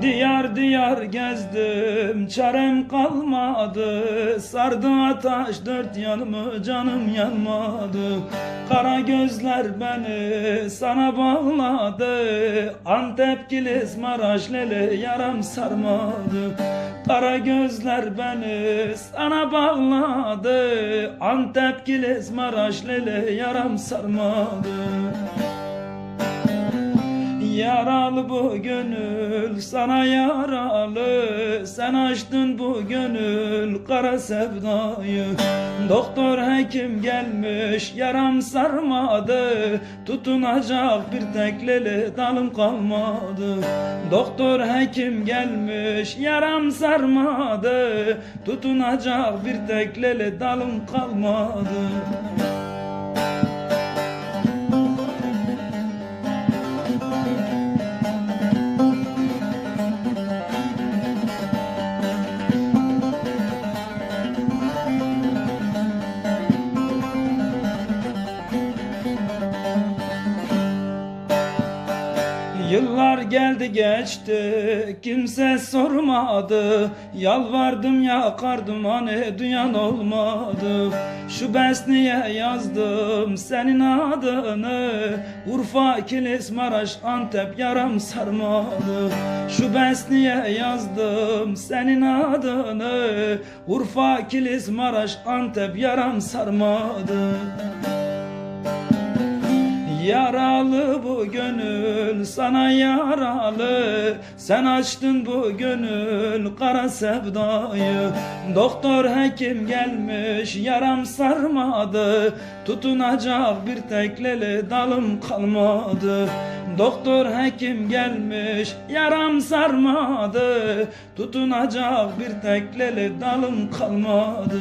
Diyar diyar gezdim, çarem kalmadı. Sardı ateş dört yanımı, canım yanmadı. Kara gözler beni sana bağladı. Antep, Kilis, Maraş, Lele yaram sarmadı. Kara gözler beni sana bağladı. Antep, Kilis, Maraş, Lele yaram sarmadı. Yaralı bu gönül sana yaralı. Sen açtın bu gönül kara sevdayı. Doktor hekim gelmiş yaram sarmadı. Tutunacak bir tek lele dalım kalmadı. Doktor hekim gelmiş yaram sarmadı. Tutunacak bir tek lele dalım kalmadı. Yıllar geldi geçti, kimse sormadı. Yalvardım yakardım hani duyan olmadı. Şu besniye yazdım senin adını. Urfa, Kilis, Maraş, Antep yaram sarmadı. Şu besniye yazdım senin adını. Urfa, Kilis, Maraş, Antep yaram sarmadı. Yaralı bu gönül sana yaralı. Sen açtın bu gönül kara sevdayı. Doktor hekim gelmiş yaram sarmadı. Tutunacak bir tek lele dalım kalmadı. Doktor hekim gelmiş yaram sarmadı. Tutunacak bir tek lele dalım kalmadı.